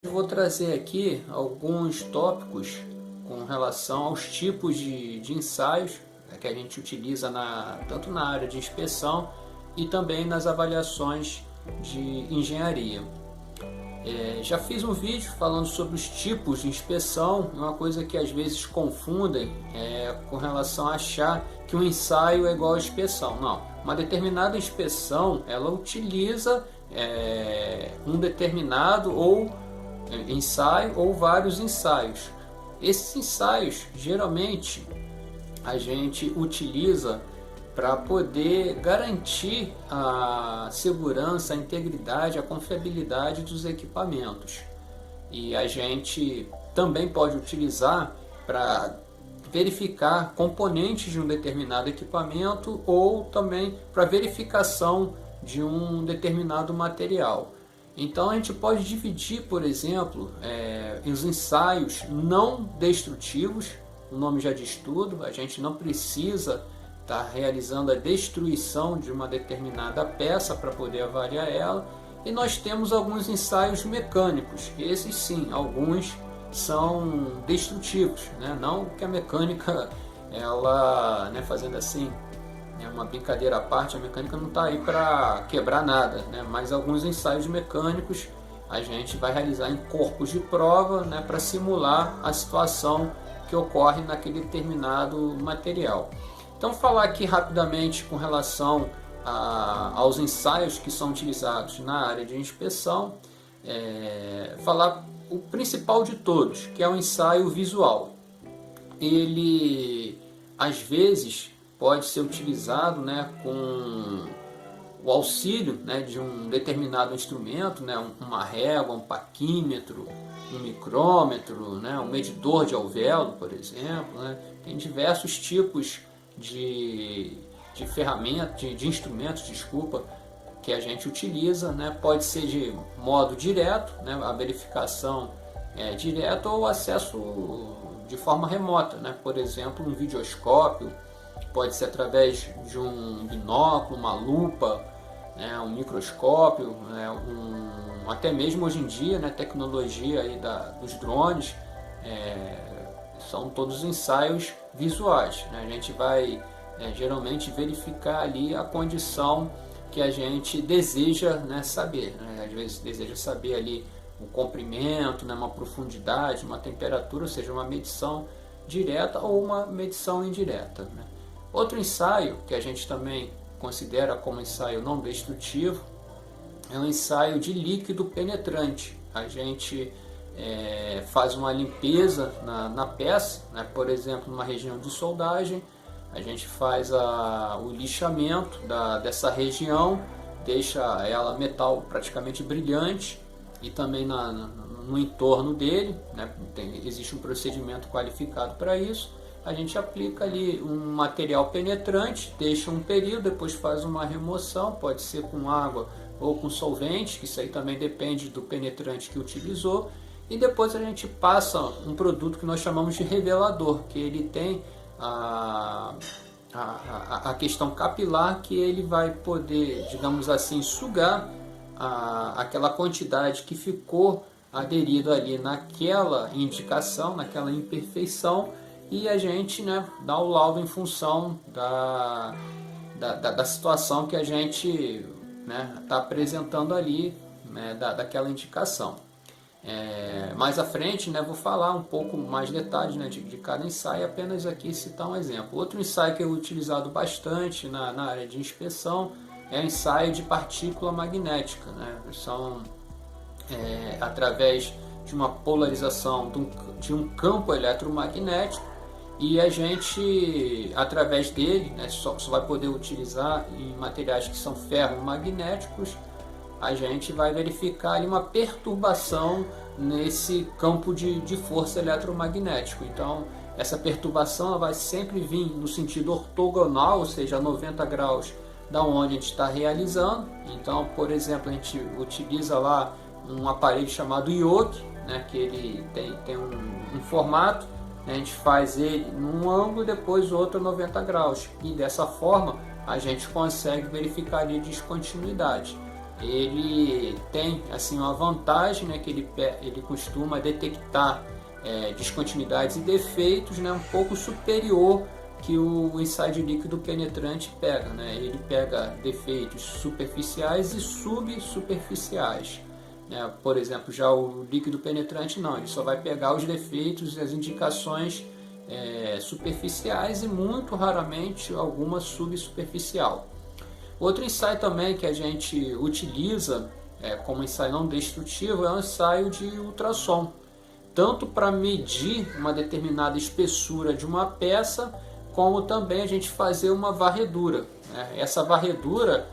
Eu vou trazer aqui alguns tópicos com relação aos tipos de ensaios, né, que a gente utiliza tanto na área de inspeção e também nas avaliações de engenharia. Já fiz um vídeo falando sobre os tipos de inspeção, uma coisa que às vezes confundem com relação a achar que um ensaio é igual a inspeção. Não, uma determinada inspeção ela utiliza um determinado ensaio ou vários ensaios. Esses ensaios geralmente a gente utiliza para poder garantir a segurança, a integridade, a confiabilidade dos equipamentos. E a gente também pode utilizar para verificar componentes de um determinado equipamento ou também para verificação de um determinado material. Então a gente pode dividir, por exemplo, os ensaios não destrutivos, o nome já diz tudo, a gente não precisa estar realizando a destruição de uma determinada peça para poder avaliar ela, e nós temos alguns ensaios mecânicos, esses sim, alguns são destrutivos, né? Não que a mecânica, ela, fazendo assim, uma brincadeira à parte, a mecânica não está aí para quebrar nada, né? Mas alguns ensaios mecânicos a gente vai realizar em corpos de prova, né, para simular a situação que ocorre naquele determinado material. Então, falar aqui rapidamente com relação aos ensaios que são utilizados na área de inspeção, falar o principal de todos, que é o ensaio visual. Ele, às vezes, pode ser utilizado, com o auxílio, de um determinado instrumento, uma régua, um paquímetro, um micrômetro, um medidor de alvéolo, por exemplo. Tem diversos tipos de ferramentas, de instrumentos, que a gente utiliza. Pode ser de modo direto, a verificação direta, ou acesso de forma remota, por exemplo, um videoscópio. Pode ser através de um binóculo, uma lupa, um microscópio, até mesmo hoje em dia, tecnologia aí dos drones, são todos ensaios visuais. A gente vai geralmente verificar ali a condição que a gente deseja saber. Às vezes deseja saber ali o comprimento, uma profundidade, uma temperatura, ou seja, uma medição direta ou uma medição indireta. Outro ensaio que a gente também considera como ensaio não destrutivo é um ensaio de líquido penetrante. A gente faz uma limpeza na peça, por exemplo, numa região de soldagem, a gente faz o lixamento dessa região, deixa ela metal praticamente brilhante, e também no entorno dele, existe um procedimento qualificado para isso. A gente aplica ali um material penetrante, deixa um período, depois faz uma remoção, pode ser com água ou com solvente, que isso aí também depende do penetrante que utilizou, e depois a gente passa um produto que nós chamamos de revelador, que ele tem a questão capilar, que ele vai poder, digamos assim, sugar aquela quantidade que ficou aderido ali naquela indicação, naquela imperfeição, e a gente dá o laudo em função da situação que a gente está apresentando ali, daquela indicação. Mais à frente vou falar um pouco mais detalhes de cada ensaio, apenas aqui citar um exemplo. Outro ensaio que é utilizado bastante na área de inspeção é o ensaio de partícula magnética. São através de uma polarização de um campo eletromagnético, e a gente, através dele, só vai poder utilizar em materiais que são ferromagnéticos. A gente vai verificar ali uma perturbação nesse campo de força eletromagnético. Então, essa perturbação ela vai sempre vir no sentido ortogonal, ou seja, a 90 graus da onde a gente está realizando. Então, por exemplo, a gente utiliza lá um aparelho chamado yoke, que ele tem um formato. A gente faz ele num ângulo e depois outro a 90 graus. E dessa forma a gente consegue verificar ali descontinuidade. ele tem assim uma vantagem, né, que ele costuma detectar descontinuidades e defeitos, né, um pouco superior que o ensaio de líquido penetrante pega, né? Ele pega defeitos superficiais e subsuperficiais, né? Por exemplo, já o líquido penetrante não, ele só vai pegar os defeitos e as indicações superficiais e muito raramente alguma subsuperficial. Outro ensaio também que a gente utiliza como ensaio não destrutivo é o ensaio de ultrassom, tanto para medir uma determinada espessura de uma peça, como também a gente fazer uma varredura, né? Essa varredura,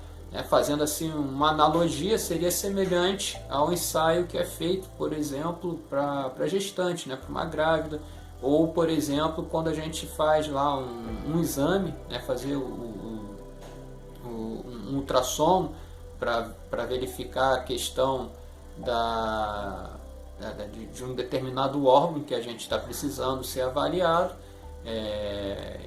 fazendo assim uma analogia, seria semelhante ao ensaio que é feito, por exemplo, para gestante, né? Para uma grávida, ou por exemplo, quando a gente faz lá um exame, né? Fazer um ultrassom para verificar a questão de um determinado órgão que a gente está precisando ser avaliado.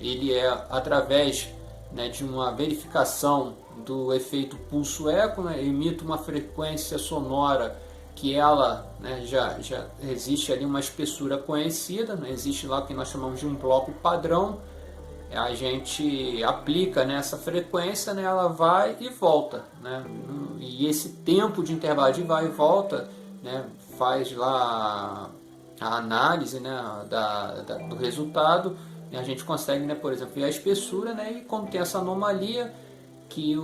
Ele é através, né, de uma verificação do efeito pulso-eco, né, emite uma frequência sonora que ela, né, já existe ali uma espessura conhecida, né, existe lá o que nós chamamos de um bloco padrão. A gente aplica nessa frequência, né, ela vai e volta, né, e esse tempo de intervalo de vai e volta, né, faz lá a análise, né, do resultado, e a gente consegue, né, por exemplo, ver a espessura, né, e quando tem essa anomalia, que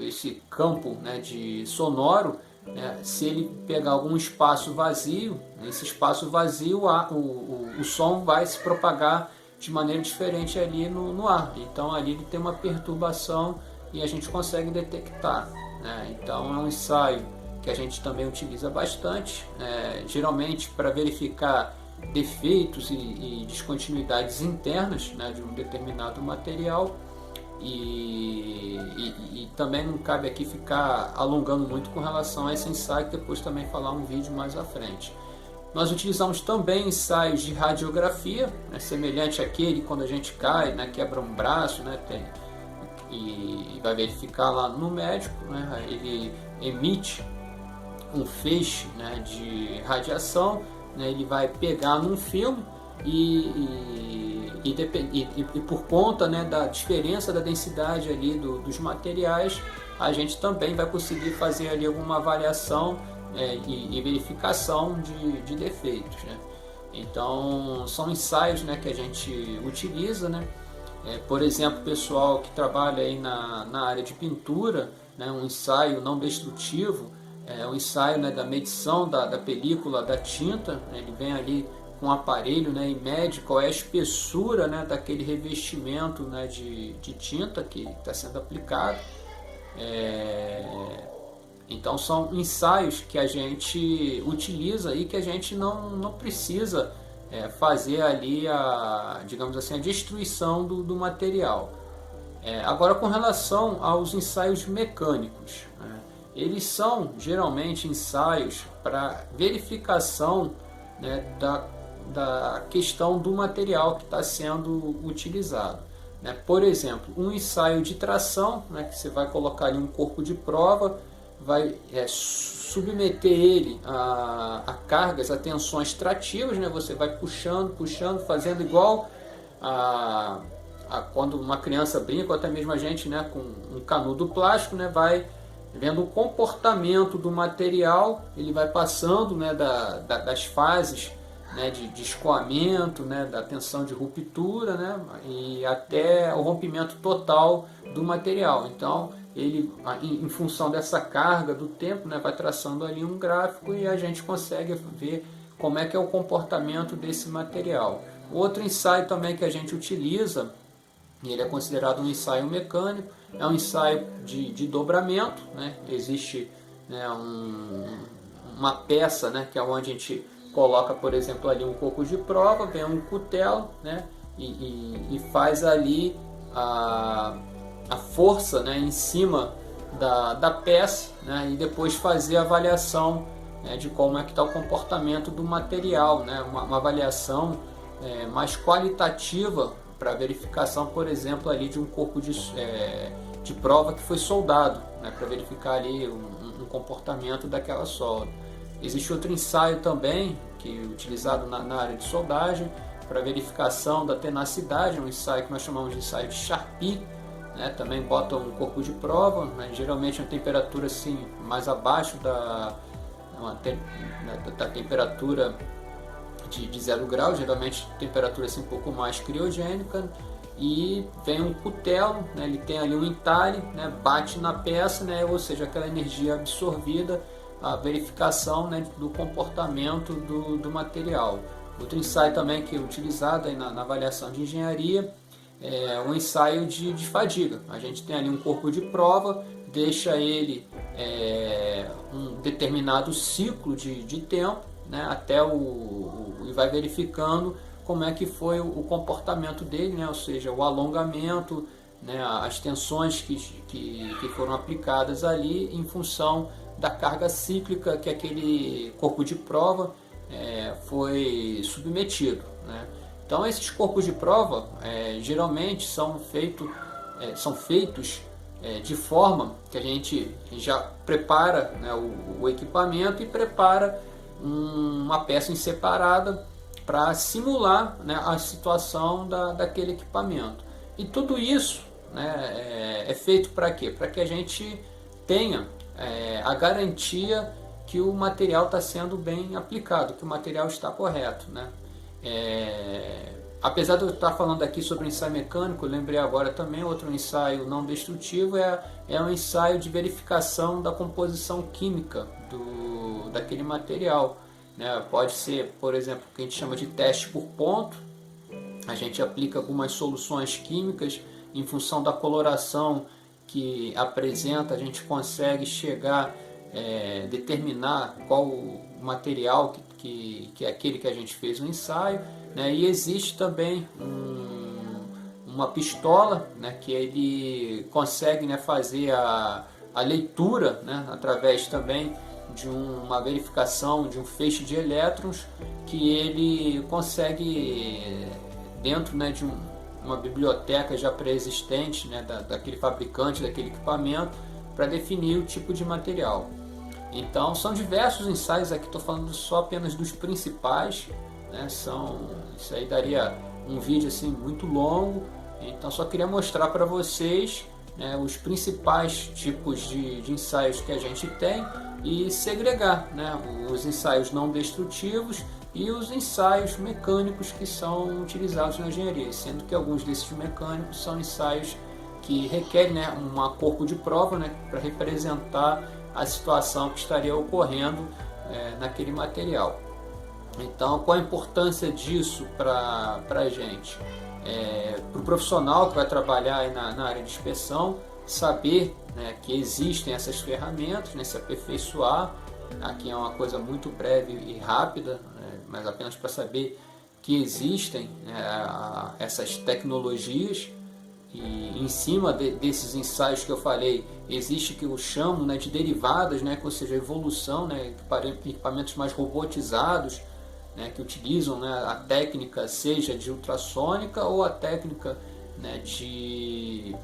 esse campo, né, de sonoro, né, se ele pegar algum espaço vazio, nesse espaço vazio o som vai se propagar de maneira diferente ali no ar. Então ali ele tem uma perturbação e a gente consegue detectar, né? Então é um ensaio que a gente também utiliza bastante, geralmente para verificar defeitos e descontinuidades internas, né, de um determinado material. E também não cabe aqui ficar alongando muito com relação a esse ensaio, que depois também falar um vídeo mais à frente. Nós utilizamos também ensaios de radiografia, né, semelhante àquele quando a gente cai, né, quebra um braço, né, e vai verificar lá no médico, né, ele emite um feixe, né, de radiação, né, ele vai pegar num filme e por conta, né, da diferença da densidade ali dos materiais, a gente também vai conseguir fazer ali alguma avaliação e verificação de defeitos, né? Então são ensaios, né, que a gente utiliza, né? Por exemplo, o pessoal que trabalha aí na área de pintura, né, um ensaio não destrutivo, um ensaio, né, da medição da película, da tinta, né? Ele vem ali com um aparelho, né, e mede qual é a espessura, né, daquele revestimento, né, de tinta que está sendo aplicado. Então são ensaios que a gente utiliza e que a gente não precisa fazer ali digamos assim, a destruição do material. Agora, com relação aos ensaios mecânicos, né, eles são geralmente ensaios para verificação, né, da questão do material que está sendo utilizado. Né? Por exemplo, um ensaio de tração, né, que você vai colocar ali um corpo de prova, vai submeter ele a cargas, a tensões trativas, né? Você vai puxando, fazendo igual quando uma criança brinca, ou até mesmo a gente, né, com um canudo plástico, né, vai vendo o comportamento do material, ele vai passando, né, das fases, né, de escoamento, né, da tensão de ruptura, né, e até o rompimento total do material. Então, ele, em função dessa carga do tempo, né, vai traçando ali um gráfico e a gente consegue ver como é que é o comportamento desse material. Outro ensaio também que a gente utiliza, e ele é considerado um ensaio mecânico, é um ensaio de dobramento, né? Existe, né, uma peça, né, que é onde a gente coloca, por exemplo, ali um coco de prova, vem um cutelo, né, e faz ali a força, né, em cima da peça, né, e depois fazer a avaliação, né, de como é que está o comportamento do material, né, uma avaliação mais qualitativa para verificação, por exemplo, ali de um corpo de prova que foi soldado, né, para verificar ali um comportamento daquela solda. Existe outro ensaio também, que é utilizado na área de soldagem, para verificação da tenacidade, um ensaio que nós chamamos de ensaio de Charpy, né, também bota um corpo de prova, né, geralmente uma temperatura assim, mais abaixo da temperatura de 0 graus, geralmente temperatura assim, um pouco mais criogênica, e vem um cutelo, né, ele tem ali um entalhe, né, bate na peça, né, ou seja, aquela energia absorvida, a verificação, né, do comportamento do material. Outro ensaio também que é utilizado aí na avaliação de engenharia é um ensaio de fadiga. A gente tem ali um corpo de prova, deixa ele um determinado ciclo de tempo, né, até e vai verificando como é que foi o comportamento dele, né, ou seja, o alongamento, né, as tensões que foram aplicadas ali em função da carga cíclica que aquele corpo de prova foi submetido, né. Então esses corpos de prova geralmente são feitos de forma que a gente já prepara, né, o equipamento e prepara uma peça em separada para simular, né, a situação daquele equipamento. E tudo isso, né, é feito para quê? Para que a gente tenha a garantia que o material está sendo bem aplicado, que o material está correto, né? Apesar de eu estar falando aqui sobre ensaio mecânico, eu lembrei agora também outro ensaio não destrutivo, é um ensaio de verificação da composição química daquele material, né? Pode ser, por exemplo, o que a gente chama de teste por ponto. A gente aplica algumas soluções químicas em função da coloração que apresenta, a gente consegue chegar determinar qual o material que é aquele que a gente fez no ensaio, né? E existe também uma pistola, né, que ele consegue, né, fazer a leitura, né, através também de uma verificação de um feixe de elétrons, que ele consegue, dentro, né, de uma biblioteca já pré-existente, né, daquele fabricante, daquele equipamento, para definir o tipo de material. Então são diversos ensaios, aqui estou falando só apenas dos principais, né? Isso aí daria um vídeo assim muito longo, então só queria mostrar para vocês, né, os principais tipos de ensaios que a gente tem e segregar, né, os ensaios não destrutivos e os ensaios mecânicos que são utilizados na engenharia, sendo que alguns desses mecânicos são ensaios que requerem, né, um corpo de prova, né, para representar a situação que estaria ocorrendo naquele material. Então, qual a importância disso para a gente? Para o profissional que vai trabalhar aí na área de inspeção, saber, né, que existem essas ferramentas, né, se aperfeiçoar. Aqui é uma coisa muito breve e rápida, né, mas apenas para saber que existem, né, essas tecnologias. E em cima desses ensaios que eu falei, existe o que eu chamo, né, de derivadas, né, ou seja, evolução, né, equipamentos mais robotizados, né, que utilizam, né, a técnica seja de ultrassônica ou a técnica, né, de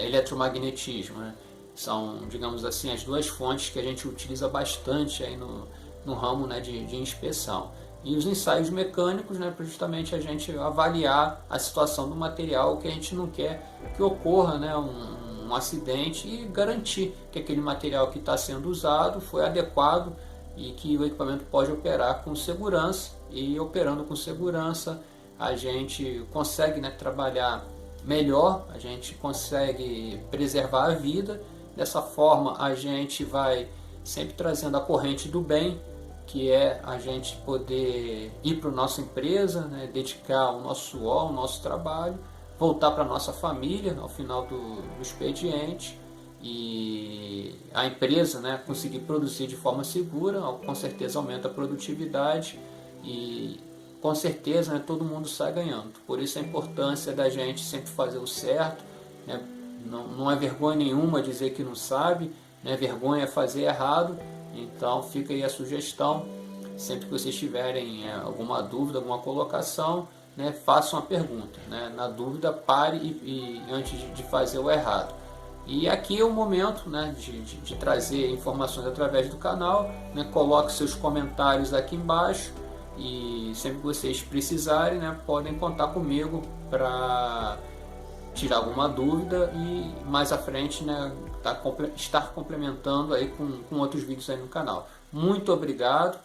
eletromagnetismo, né. São, digamos assim, as duas fontes que a gente utiliza bastante aí no ramo, né, de inspeção. E os ensaios mecânicos, né, para justamente a gente avaliar a situação do material, que a gente não quer que ocorra, né, um acidente, e garantir que aquele material que está sendo usado foi adequado e que o equipamento pode operar com segurança. E operando com segurança a gente consegue, né, trabalhar melhor, a gente consegue preservar a vida. Dessa forma a gente vai sempre trazendo a corrente do bem, que é a gente poder ir para a nossa empresa, né, dedicar o nosso suor, o nosso trabalho, voltar para a nossa família ao final do expediente, e a empresa, né, conseguir produzir de forma segura, com certeza aumenta a produtividade e com certeza, né, todo mundo sai ganhando. Por isso a importância da gente sempre fazer o certo, né, não é vergonha nenhuma dizer que não sabe, né, vergonha é fazer errado. Então fica aí a sugestão, sempre que vocês tiverem alguma dúvida, alguma colocação, né, faça uma pergunta, né? Na dúvida, pare antes de fazer o errado. E aqui é o momento, né, de trazer informações através do canal, né? Coloque seus comentários aqui embaixo e sempre que vocês precisarem, né, podem contar comigo para tirar alguma dúvida e mais à frente, né, estar complementando aí com outros vídeos aí no canal. Muito obrigado